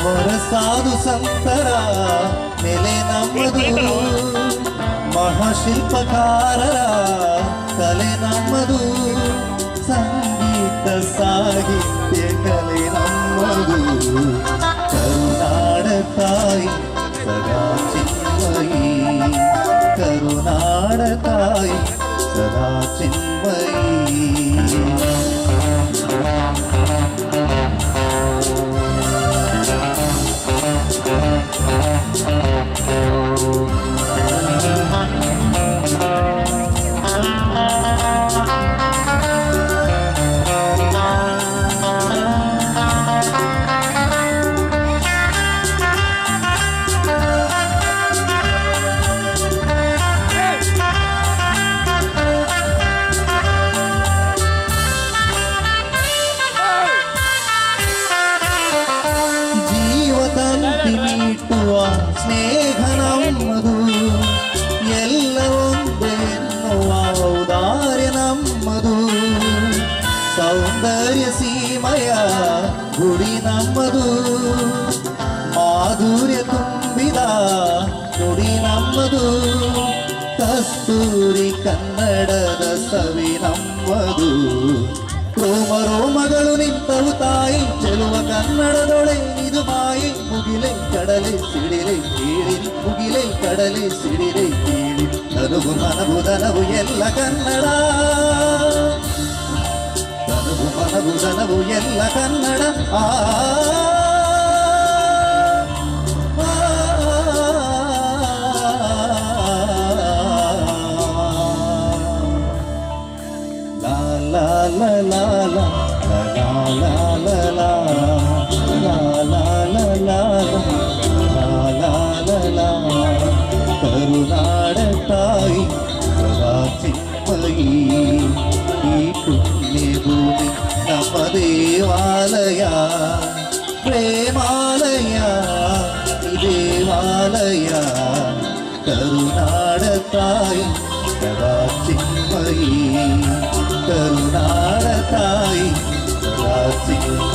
ಅವರ ಸಾಧು ಸಂತರ ನೆಲೆ ನಮ್ಮದು, ಮಹಾಶಿಲ್ಪಕಾರರ ಕಲೆ ನಮ್ಮದು, ಸಂಗೀತ ಸಾಹಿತ್ಯ ಕಲೆ ನಮ್ಮದು. ಕರುನಾಡ ತಾಯಿ ಸದಾ ಚಿನ್ಮಯಿ, ಕರುನಾಡ ತಾಯಿ ಸದಾ ಚಿನ್ಮಯಿ. ಮೀಟುವ ಸ್ನೇಹ ನಮ್ಮದು, ಎಲ್ಲ ಒಂದೆನ್ನುವ ಔದಾರ್ಯ ನಮ್ಮದು. ಸೌಂದರ್ಯ ಸೀಮಯ ಗುಡಿ ನಮ್ಮದು, ಮಾಧುರ್ಯ ತುಂಬಿದ ನುಡಿ ನಮ್ಮದು. ಕಸ್ತೂರಿ ಕನ್ನಡದ ಸವಿ ನಮ್ಮದು, ರೋಮ ರೋಮಗಳು ನಿಂತವು ತಾಯಿ ಚೆಲುವ ಕನ್ನಡದೊಳೆ ಇದು ಮಾಯಿ. ಮುಗಿಲೆ ಕಡಲೆ ಸಿಡಿಲೆ ಕೇಳಿ, ಮುಗಿಲೆ ಕಡಲೆ ಸಿಡಿಲೆ ಕೇಳಿ, ತನುವು ಮನವು ದನವು ಎಲ್ಲ ಕನ್ನಡ, ತನುವು ಮನವು ದನವು ಎಲ್ಲ ಕನ್ನಡ. ಆ la la la la la la la la la la la la la la la. ಕರುನಾಡ ತಾಯಿ ಸದಾ ಚಿನ್ಮಯಿ, ಈ ಪುಣ್ಯ ಭೂಮಿ ನಮ್ಮ ದೇವಾಲಯ, ಪ್ರೇಮಾಲಯ ಈ ದೇವಾಲಯ. ಕರುನಾಡ ತಾಯಿ ಸದಾ ಚಿನ್ಮಯಿ, ಕರುನಾಡ ತಾಯಿ ಸದಾ ಚಿನ್ಮಯಿ.